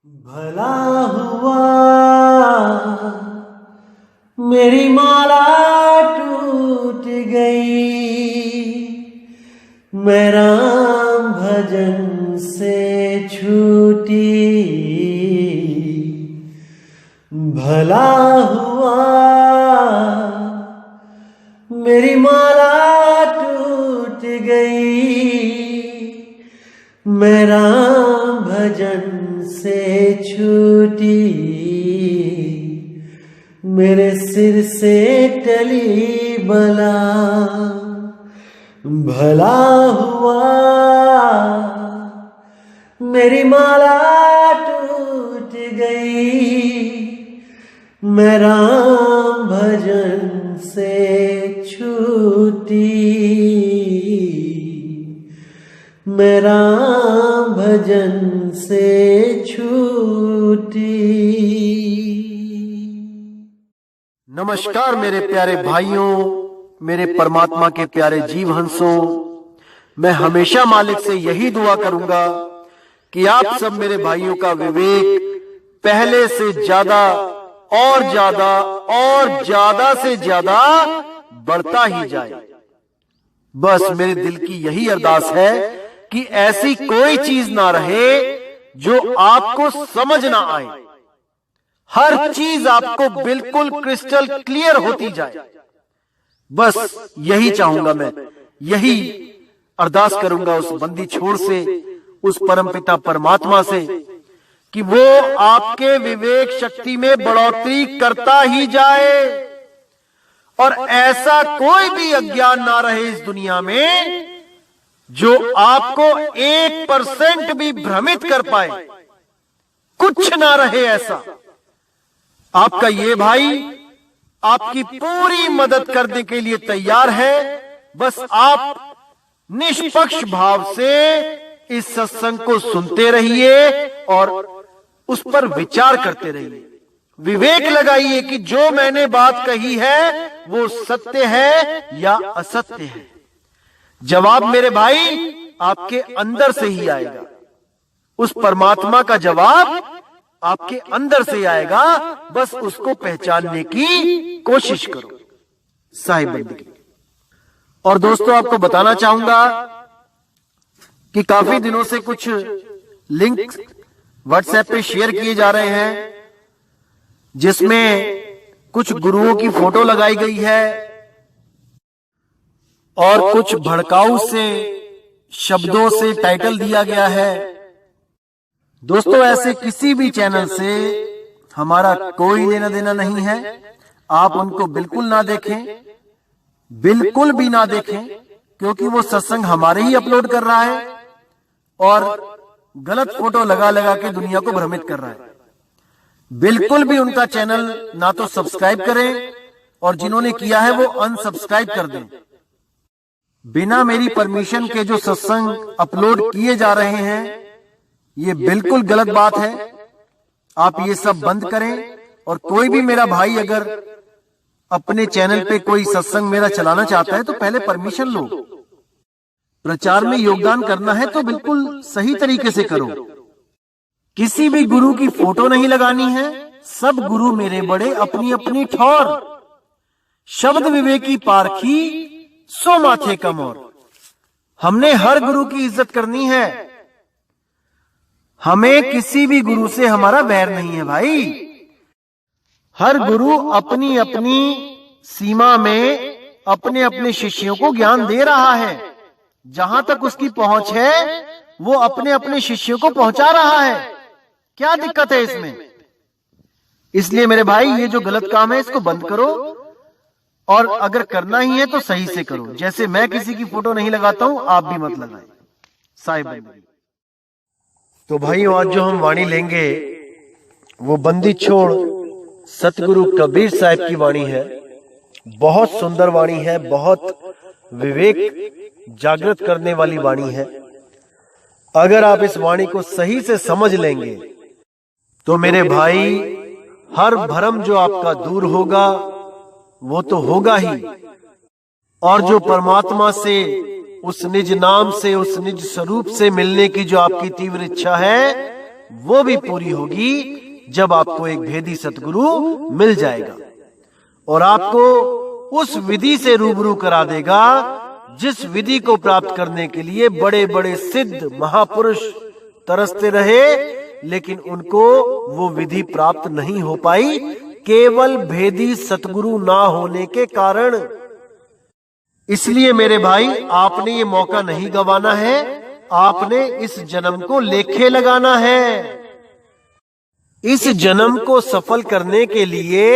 भला हुआ मेरी माला टूट गई, मैं राम भजन से छूटी। भला हुआ मेरी माला टूट गई, मैं राम भजन से छूटी। मेरे सिर से टली बला, भला हुआ मेरी माला टूट गई, मैं राम भजन से छूटी। मैं राम भजन से छूटी। नमस्कार मेरे प्यारे भाइयों, मेरे परमात्मा के प्यारे जीव हंसों। मैं हमेशा मालिक से यही दुआ करूंगा कि आप सब मेरे भाइयों का विवेक पहले से ज्यादा और ज्यादा और ज्यादा से ज्यादा बढ़ता ही जाए। बस मेरे दिल की यही अरदास है कि ऐसी कोई चीज ना रहे जो आपको समझ ना आए। हर चीज आपको बिल्कुल क्रिस्टल क्लियर होती जाए। बस यही चाहूंगा मैं, यही अरदास करूंगा उस बंदी छोड़ से, उस परमपिता परमात्मा से कि वो आपके विवेक शक्ति में बढ़ोतरी करता ही जाए और ऐसा कोई भी अज्ञान ना रहे इस दुनिया में जो आपको 1% भी भ्रमित कर पाए। कुछ ना रहे ऐसा। आपका ये भाई आपकी पूरी मदद करने के लिए तैयार है। बस आप निष्पक्ष भाव से इस सत्संग को सुनते रहिए और उस पर विचार करते रहिए। विवेक लगाइए कि जो मैंने बात कही है वो सत्य है या असत्य है। जवाब मेरे भाई आपके अंदर से ही आएगा। उस परमात्मा का जवाब आपके अंदर से आएगा। बस उसको पहचानने की कोशिश करो। साहिब बंदगी। और दोस्तों, आपको बताना चाहूंगा कि काफी दिनों से कुछ लिंक व्हाट्सएप पे शेयर किए जा रहे हैं जिसमें कुछ गुरुओं की फोटो लगाई गई है और कुछ भड़काऊ से शब्दों से टाइटल दिया गया है। दोस्तों, ऐसे किसी भी चैनल से हमारा कोई लेना देना नहीं है। आप उनको बिल्कुल ना देखें, बिल्कुल भी ना देखें, क्योंकि वो सत्संग हमारे ही अपलोड कर रहा है और गलत फोटो लगा लगा के दुनिया को भ्रमित कर रहा है। बिल्कुल भी उनका चैनल ना तो सब्सक्राइब करें और जिन्होंने किया है वो अनसब्सक्राइब कर दें। बिना मेरी परमिशन के जो सत्संग अपलोड किए जा रहे हैं ये बिल्कुल गलत बात है। आप ये सब बंद करें। और कोई भी मेरा भाई अगर अपने चैनल पे कोई सत्संग मेरा चलाना चाहता है तो पहले परमिशन लो। प्रचार में योगदान करना है तो बिल्कुल सही तरीके से करो। किसी भी गुरु की फोटो नहीं लगानी है। सब गुरु मेरे बड़े अपनी अपनी ठौर। शब्द विवेकी पारखी सो माथे कम और। हमने हर गुरु की इज्जत करनी है। हमें किसी भी गुरु से हमारा वैर नहीं है भाई। हर गुरु अपनी अपनी सीमा में अपने अपने शिष्यों को ज्ञान दे रहा है। जहां तक उसकी पहुंच है वो अपने अपने शिष्यों को पहुंचा रहा है। क्या दिक्कत है इसमें? इसलिए मेरे भाई ये जो गलत काम है इसको बंद करो और अगर करना ही है तो सही से करो। जैसे मैं किसी की फोटो नहीं लगाता हूं, आप भी मत लगाएं। साहिब। तो भाइयों, आज जो हम वाणी लेंगे वो बंदी छोड़ सतगुरु कबीर साहब की वाणी है। बहुत सुंदर वाणी है, बहुत विवेक जागृत करने वाली वाणी है। अगर आप इस वाणी को सही से समझ लेंगे तो मेरे भाई हर भ्रम जो आपका दूर होगा वो तो होगा ही, और जो परमात्मा से उस निज नाम से, उस निज स्वरूप से मिलने की जो आपकी तीव्र इच्छा है वो भी पूरी होगी जब आपको एक भेदी सतगुरु मिल जाएगा और आपको उस विधि से रूबरू करा देगा जिस विधि को प्राप्त करने के लिए बड़े बड़े सिद्ध महापुरुष तरसते रहे, लेकिन उनको वो विधि प्राप्त नहीं हो पाई केवल भेदी सतगुरु ना होने के कारण। इसलिए मेरे भाई, आपने ये मौका नहीं गंवाना है, आपने इस जन्म को लेखे लगाना है। इस जन्म को सफल करने के लिए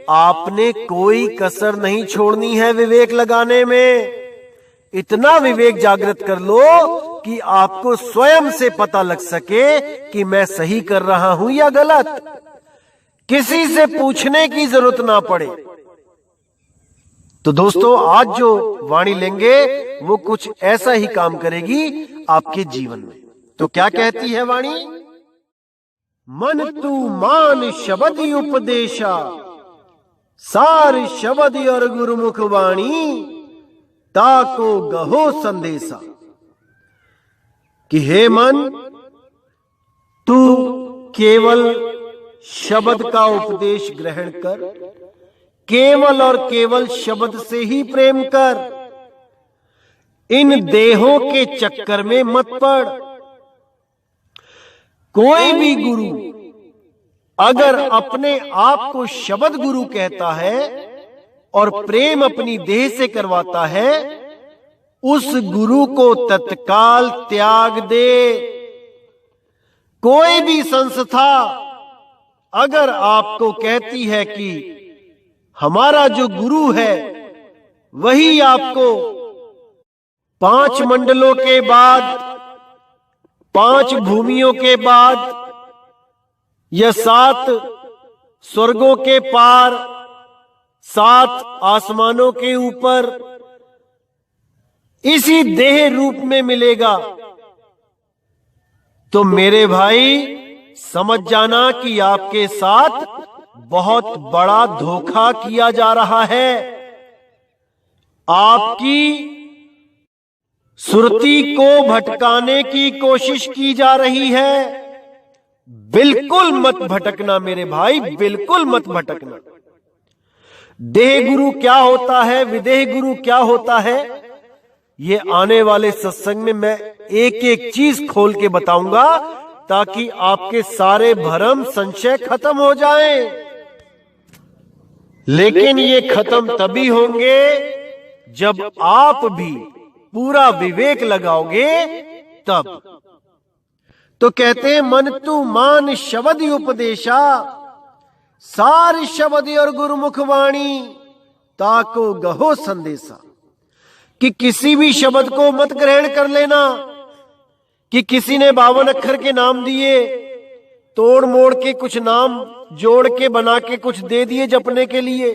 आपने कोई कसर नहीं छोड़नी है विवेक लगाने में। इतना विवेक जागृत कर लो कि आपको स्वयं से पता लग सके कि मैं सही कर रहा हूं या गलत, किसी से पूछने की जरूरत ना पड़े। तो दोस्तों, आज जो वाणी लेंगे वो कुछ ऐसा ही काम करेगी आपके जीवन में। तो क्या कहती है वाणी? मन तू मान शब्द उपदेशा, सार शब्द और गुरुमुख वाणी, ताको गहो संदेशा। कि हे मन, तू केवल शब्द का उपदेश ग्रहण कर, केवल और केवल शब्द से ही प्रेम कर, इन देहों के चक्कर में मत पड़। कोई भी गुरु अगर अपने आप को शब्द गुरु कहता है और प्रेम अपनी देह से करवाता है, उस गुरु को तत्काल त्याग दे। कोई भी संस्था अगर आपको कहती है कि हमारा जो गुरु है वही आपको 5 मंडलों के बाद, 5 भूमियों के बाद या 7 स्वर्गों के पार, 7 आसमानों के ऊपर इसी देह रूप में मिलेगा, तो मेरे भाई समझ जाना कि आपके साथ बहुत बड़ा धोखा किया जा रहा है। आपकी सुरती को भटकाने की कोशिश की जा रही है। बिल्कुल मत भटकना मेरे भाई, बिल्कुल मत भटकना। देह गुरु क्या होता है, विदेह गुरु क्या होता है, ये आने वाले सत्संग में मैं एक एक चीज खोल के बताऊंगा ताकि आपके सारे भ्रम संशय खत्म हो जाएं। लेकिन ये खत्म तभी होंगे जब आप भी पूरा विवेक लगाओगे तब। तो कहते हैं मन तू मान शब्द उपदेशा, सार शब्द और गुरुमुख वाणी, ताको गहो संदेशा। कि किसी भी शब्द को मत ग्रहण कर लेना कि किसी ने 52 अक्षर के नाम दिए, तोड़ मोड़ के कुछ नाम जोड़ के बना के कुछ दे दिए जपने के लिए,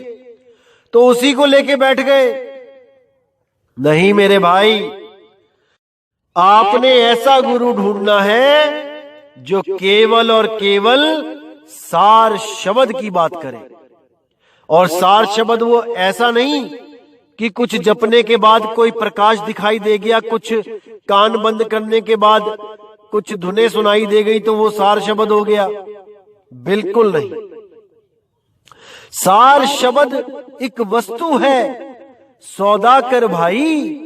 तो उसी को लेके बैठ गए। नहीं मेरे भाई, आपने ऐसा गुरु ढूंढना है जो केवल और केवल सार शब्द की बात करे। और सार शब्द वो ऐसा नहीं कि कुछ जपने के बाद कोई प्रकाश दिखाई दे गया, कुछ कान बंद करने के बाद कुछ धुनें सुनाई दे गई तो वो सार शब्द हो गया। बिल्कुल नहीं। सार शब्द एक वस्तु है, सौदा कर भाई।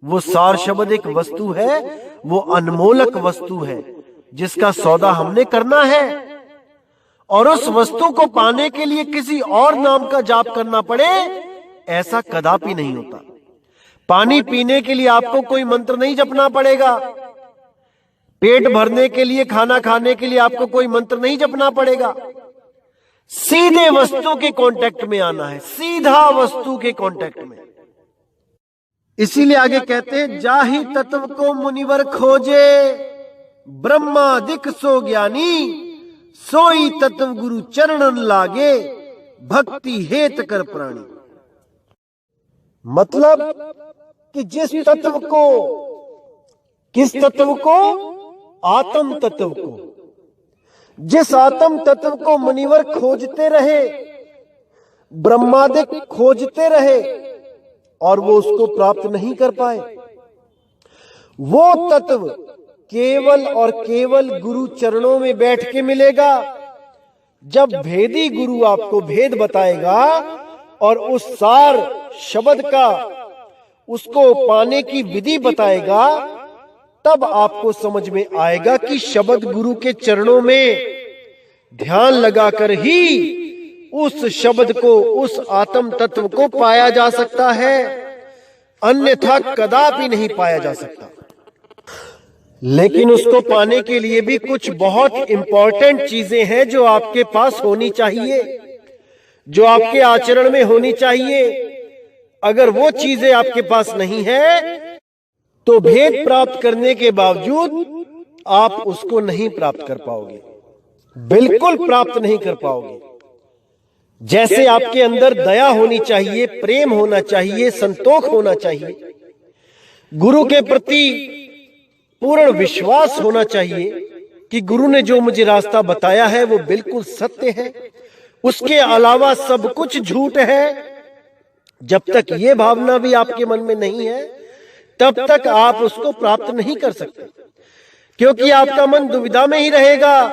वो सार शब्द एक वस्तु है, वो अनमोलक वस्तु है जिसका सौदा हमने करना है। और उस वस्तु को पाने के लिए किसी और नाम का जाप करना पड़े, ऐसा कदापि नहीं होता। पानी पीने के लिए आपको कोई मंत्र नहीं जपना पड़ेगा, पेट भरने के लिए, खाना खाने के लिए आपको कोई मंत्र नहीं जपना पड़ेगा। सीधे वस्तु के कांटेक्ट में आना है, सीधा वस्तु के कांटेक्ट में। इसीलिए आगे कहते हैं, जाहि तत्व को मुनिवर खोजे, ब्रह्मादिक सो ज्ञानी, सोई तत्व गुरु चरणन लागे, भक्ति हेत कर प्राणी। मतलब कि जिस तत्व को, किस तत्व को? आत्म तत्व को। जिस आत्म तत्व को मुनिवर खोजते रहे, ब्रह्मादिक खोजते रहे और वो उसको प्राप्त नहीं कर पाए, वो तत्व केवल और केवल गुरु चरणों में बैठ के मिलेगा। जब भेदी गुरु आपको भेद बताएगा और उस सार शब्द का उसको पाने की विधि बताएगा, तब आपको समझ में आएगा कि शब्द गुरु के चरणों में ध्यान लगाकर ही उस शब्द को, उस आत्म तत्व को पाया जा सकता है, अन्यथा कदापि नहीं पाया जा सकता। लेकिन उसको पाने के लिए भी कुछ बहुत इंपॉर्टेंट चीजें हैं जो आपके पास होनी चाहिए, जो आपके आचरण में होनी चाहिए। अगर वो चीजें आपके पास नहीं है तो भेद प्राप्त करने के बावजूद आप उसको नहीं प्राप्त कर पाओगे, बिल्कुल प्राप्त नहीं कर पाओगे। जैसे आपके अंदर दया होनी चाहिए, प्रेम होना चाहिए, संतोष होना चाहिए, गुरु के प्रति पूर्ण विश्वास होना चाहिए कि गुरु ने जो मुझे रास्ता बताया है वो बिल्कुल सत्य है, उसके अलावा सब कुछ झूठ है। जब तक ये भावना भी आपके मन में नहीं है तब तक आप उसको प्राप्त नहीं कर सकते, क्योंकि आपका मन दुविधा में ही रहेगा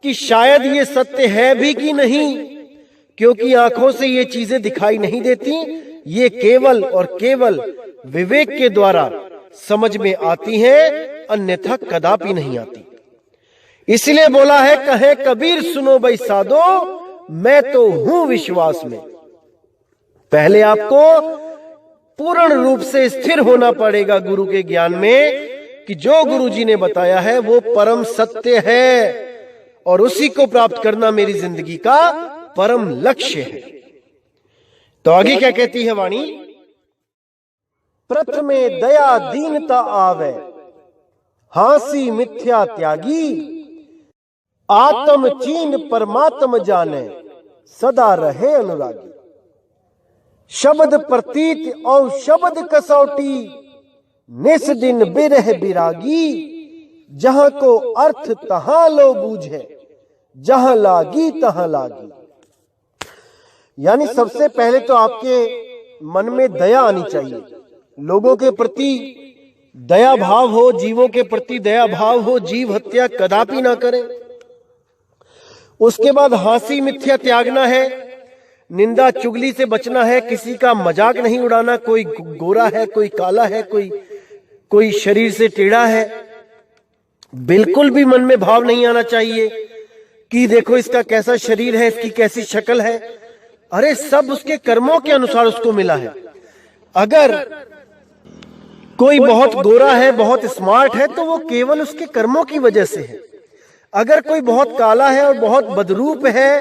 कि शायद ये सत्य है भी कि नहीं, क्योंकि आंखों से ये चीजें दिखाई नहीं देती, ये केवल और केवल विवेक के द्वारा समझ में आती हैं, अन्यथा कदापि नहीं आती। इसलिए बोला है, कहे कबीर सुनो भाई साधो, मैं तो हूं विश्वास में। पहले आपको पूर्ण रूप से स्थिर होना पड़ेगा गुरु के ज्ञान में कि जो गुरु जी ने बताया है वो परम सत्य है और उसी को प्राप्त करना मेरी जिंदगी का परम लक्ष्य है। तो आगे क्या कहती है वाणी? प्रथमे दया दीनता आवे, हांसी मिथ्या त्यागी, आत्म चीन परमात्म जाने, सदा रहे अनुरागी। शब्द प्रतीत और शब्द कसौटी, निस दिन बिरह बिरागी, जहां को अर्थ तहां लो बूझे, जहां लागी तहां लागी। यानी सबसे पहले तो आपके मन में दया आनी चाहिए, लोगों के प्रति दया भाव हो, जीवों के प्रति दया भाव हो, जीव हत्या कदापि ना करें। उसके बाद हांसी मिथ्या त्यागना है, निंदा चुगली से बचना है, किसी का मजाक नहीं उड़ाना, कोई गोरा है, कोई काला है, कोई शरीर से टेढ़ा है, बिल्कुल भी मन में भाव नहीं आना चाहिए कि देखो इसका कैसा शरीर है, इसकी कैसी शक्ल है। अरे सब उसके कर्मों के अनुसार उसको मिला है। अगर कोई बहुत गोरा है, बहुत स्मार्ट है, तो वो केवल उसके कर्मों की वजह से है। अगर कोई बहुत काला है और बहुत बदरूप है,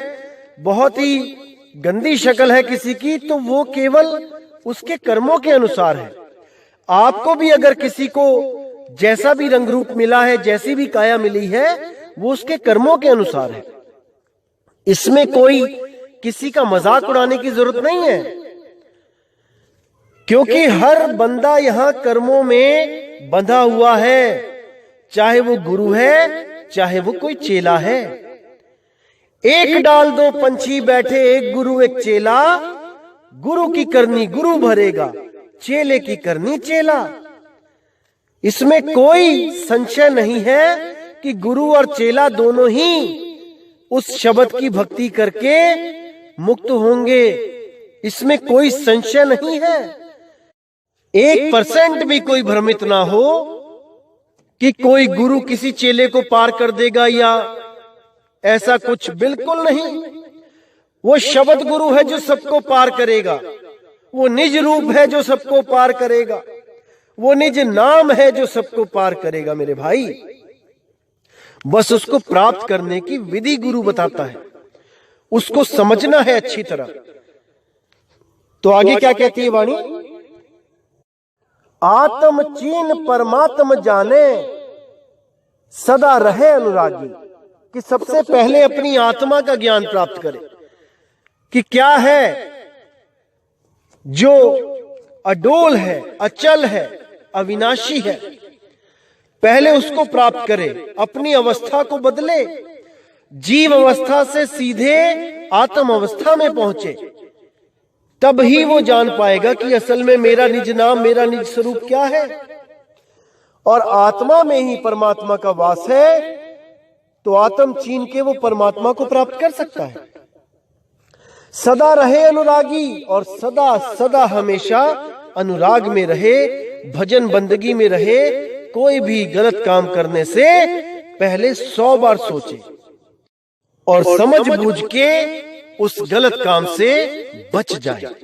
बहुत ही गंदी शक्ल है किसी की, तो वो केवल उसके कर्मों के अनुसार है। आपको भी अगर किसी को जैसा भी रंग रूप मिला है, जैसी भी काया मिली है, वो उसके कर्मों के अनुसार है। इसमें कोई किसी का मजाक उड़ाने की जरूरत नहीं है, क्योंकि हर बंदा यहां कर्मों में बंधा हुआ है, चाहे वो गुरु है, चाहे वो कोई चेला है। एक डाल दो पंछी बैठे, एक गुरु एक चेला, गुरु की करनी गुरु भरेगा, चेले की करनी चेला। इसमें कोई संशय नहीं है कि गुरु और चेला दोनों ही उस शब्द की भक्ति करके मुक्त होंगे, इसमें कोई संशय नहीं है। 1% भी कोई भ्रमित ना हो कि कोई गुरु किसी चेले को पार कर देगा या ऐसा कुछ, बिल्कुल नहीं। वो शब्द गुरु है जो सबको पार करेगा, वो निज रूप है जो सबको पार करेगा, वो निज नाम है जो सबको पार करेगा मेरे भाई। बस उसको प्राप्त करने की विधि गुरु बताता है, उसको समझना है अच्छी तरह। तो आगे क्या कहती है वाणी? आत्म चीन परमात्म जाने, सदा रहे अनुरागी। कि सबसे पहले अपनी आत्मा का ज्ञान प्राप्त करें कि क्या है जो अडोल है, अचल है, अविनाशी है। पहले उसको प्राप्त करे, अपनी अवस्था को बदले, जीव अवस्था से सीधे आत्म अवस्था में पहुंचे, तब ही वो जान पाएगा कि असल में मेरा निज नाम, मेरा निज स्वरूप क्या है। और आत्मा में ही परमात्मा का वास है, तो आत्म छीन के वो परमात्मा को प्राप्त कर सकता है। सदा रहे अनुरागी और सदा सदा हमेशा अनुराग में रहे, भजन बंदगी में रहे। कोई भी गलत काम करने से पहले 100 बार सोचे और समझ बूझ के उस गलत काम से बच जाए।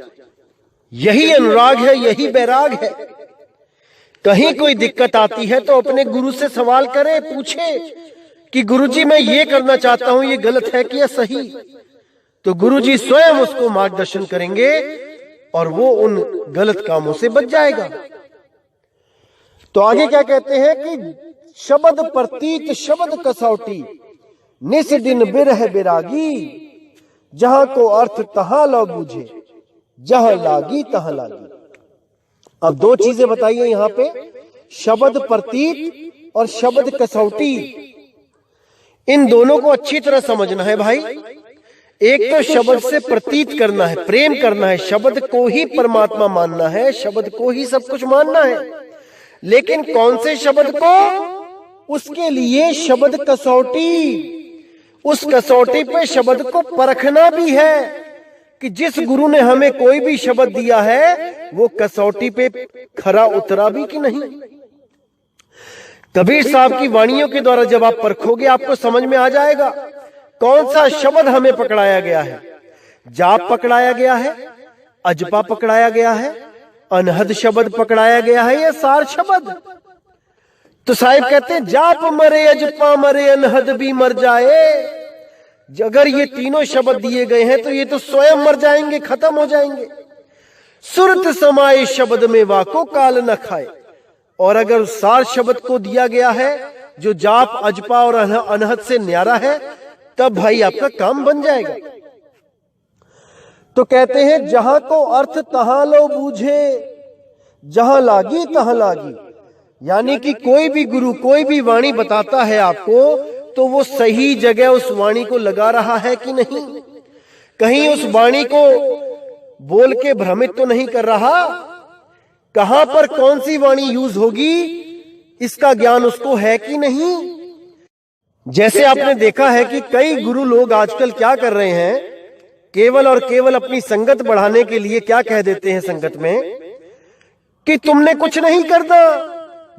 यही अनुराग है, यही बैराग है। कहीं कोई दिक्कत आती है तो अपने गुरु से सवाल करे, पूछे कि गुरुजी मैं ये करना चाहता हूं, ये गलत है कि या सही। तो गुरुजी स्वयं उसको मार्गदर्शन करेंगे और वो उन गलत कामों से बच जाएगा। तो आगे क्या कहते हैं कि शब्द प्रतीत शब्द कसौटी, निस दिन बिरह बिरागी, जहां को अर्थ तहां लो बूझे, जहां लागी तहां लागी। अब 2 चीजें बताइए यहां पे, शब्द प्रतीत और शब्द कसौटी। इन दोनों को अच्छी तरह समझना है भाई। एक तो शब्द से प्रतीत करना है, प्रेम करना है, शब्द को ही परमात्मा मानना है, शब्द को ही सब कुछ मानना है। लेकिन कौन से शब्द को? उसके लिए शब्द कसौटी, उस कसौटी पे शब्द को परखना भी है कि जिस गुरु ने हमें कोई भी शब्द दिया है वो कसौटी पे खरा उतरा भी कि नहीं। कबीर साहब की वाणियों के द्वारा जब आप परखोगे आपको समझ में आ जाएगा कौन सा शब्द हमें पकड़ाया गया है। जाप पकड़ाया गया है, अजपा पकड़ाया गया है, अनहद शब्द पकड़ाया गया है या सार शब्द। तो साहिब कहते हैं जाप मरे, अजपा मरे, अनहद भी मर जाए। अगर ये तीनों शब्द दिए गए हैं तो ये तो स्वयं मर जाएंगे, खत्म हो जाएंगे। सुरत समाये शब्द में वाको काल न खाए। और अगर सार शब्द को दिया गया है जो जाप अजपा और अनहद से न्यारा है, तब भाई आपका काम बन जाएगा। तो कहते हैं जहां को अर्थ तहां लो बूझे, जहां लागी तहां लागी। यानी कि कोई भी गुरु कोई भी वाणी बताता है आपको तो वो सही जगह उस वाणी को लगा रहा है कि नहीं, कहीं उस वाणी को बोल के भ्रमित तो नहीं कर रहा। कहां पर कौन सी वाणी यूज होगी इसका ज्ञान उसको है कि नहीं। जैसे आपने देखा है कि कई गुरु लोग आजकल क्या कर रहे हैं, केवल और केवल अपनी संगत बढ़ाने के लिए क्या कह देते हैं संगत में कि तुमने कुछ नहीं करना,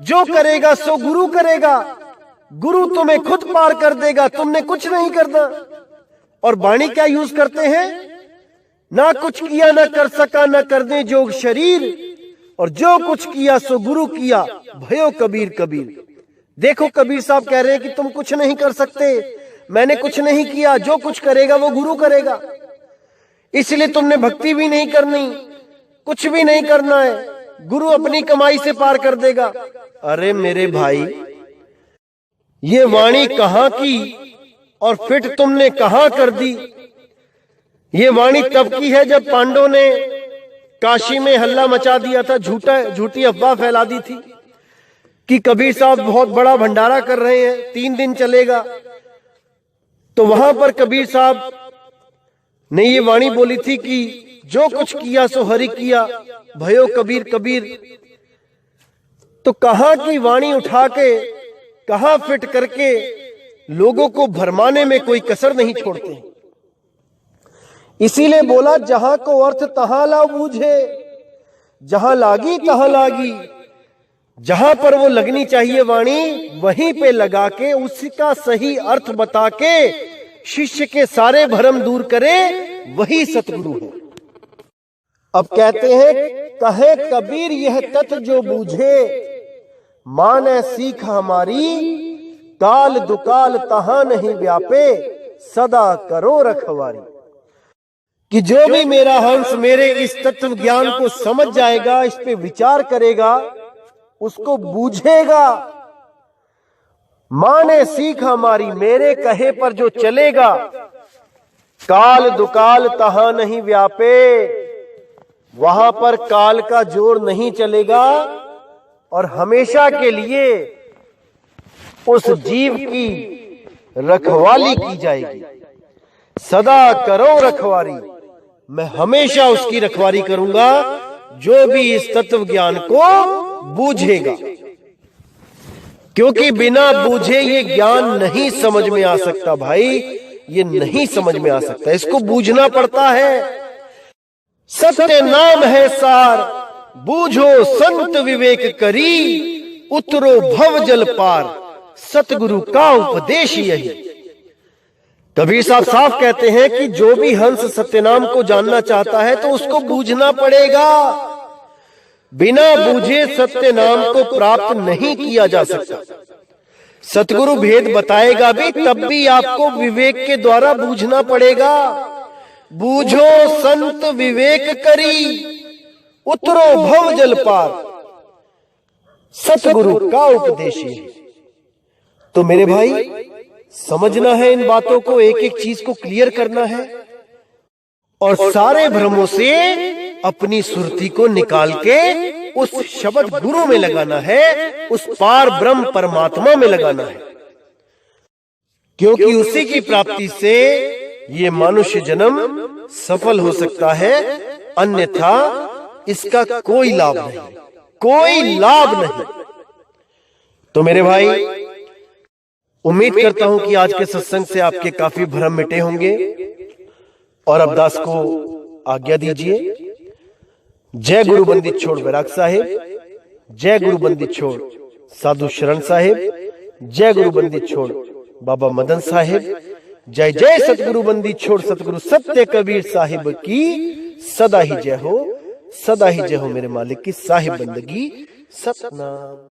जो करेगा सो गुरु करेगा, गुरु तुम्हें खुद पार कर देगा, तुमने कुछ नहीं करना। और वाणी क्या यूज करते हैं, ना कुछ किया ना कर सका ना करने जोग शरीर, और जो कुछ किया सो गुरु किया, भयो कबीर कबीर। देखो कबीर साहब कह रहे हैं कि तुम कुछ नहीं कर सकते, मैंने कुछ नहीं किया, जो कुछ करेगा वो गुरु करेगा, इसलिए तुमने भक्ति भी नहीं करनी, कुछ भी नहीं करना है, गुरु अपनी कमाई से पार कर देगा। अरे मेरे भाई, ये वाणी कहां की और फिट तुमने कहां कर दी। ये वाणी तब की है जब पांडवों ने काशी में हल्ला मचा दिया था, झूठी अफवाह फैला दी थी कि कबीर साहब बहुत बड़ा भंडारा कर रहे हैं, 3 दिन चलेगा। तो वहां पर कबीर साहब ने ये वाणी बोली थी कि जो कुछ किया सो हरि किया, भयो कबीर कबीर। तो कहां की वाणी उठा के कहां फिट करके लोगों को भरमाने में कोई कसर नहीं छोड़ते। इसीलिए बोला जहां को अर्थ तहां ला बूझे, जहां लागी तहां लागी। जहां पर वो लगनी चाहिए वाणी वहीं पे लगा के उसका सही अर्थ बता के शिष्य के सारे भ्रम दूर करे, वही सतगुरु है। अब कहते हैं कहे कबीर यह तत्व जो बूझे, माने सीख हमारी, काल दुकाल तहां नहीं व्यापे, सदा करो रखवारी। कि जो भी मेरा हंस मेरे इस तत्व ज्ञान को समझ जाएगा, इस पे विचार करेगा, उसको बूझेगा, माने सीख हमारी, मेरे कहे पर जो चलेगा, काल दुकाल तहां नहीं व्यापे, वहां पर काल का जोर नहीं चलेगा और हमेशा के लिए उस जीव की रखवाली की जाएगी। सदा करो रखवारी, मैं हमेशा उसकी रखवारी करूंगा जो भी इस तत्व ज्ञान को बूझेगा। क्योंकि बिना बूझे ये ज्ञान नहीं समझ में आ सकता भाई, ये नहीं समझ में आ सकता, इसको बूझना पड़ता है। सत्य नाम है सार, बूझो संत विवेक करी, उतरो भव जल पार, सतगुरु का उपदेश यही। कबीर साहब साफ कहते हैं कि जो भी हंस सत्यनाम को जानना चाहता है तो उसको बूझना पड़ेगा। बिना बूझे सत्य नाम को प्राप्त नहीं किया जा सकता। सतगुरु भेद बताएगा भी, तब भी आपको विवेक के द्वारा बूझना पड़ेगा। बूझो संत विवेक करी, उतरो भव जल पार, सतगुरु का उपदेश है। तो मेरे भाई, समझना है इन बातों को, एक एक चीज को क्लियर करना है और सारे भ्रमों से अपनी सुरती को निकाल के उस शब्द गुरु में लगाना है, उस पार ब्रह्म परमात्मा में लगाना है, क्योंकि उसी की प्राप्ति से ये मनुष्य जन्म सफल हो सकता है, अन्यथा इसका कोई लाभ नहीं, कोई लाभ नहीं। तो मेरे भाई, उम्मीद करता हूं कि आज के सत्संग से आपके काफी भ्रम मिटे होंगे और अब दास को आज्ञा दीजिए। जय गुरु बंदित छोड़ वैराग साहिब, जय गुरु बंदित छोड़ साधु शरण साहिब, जय गुरु बंदित छोड़ बाबा मदन साहिब, जय जय सतगुरु बंदित छोड़ सतगुरु सत्य कबीर साहिब की सदा ही जय हो, सदा ही जय हो मेरे मालिक की साहिब बंदगी सतनाम।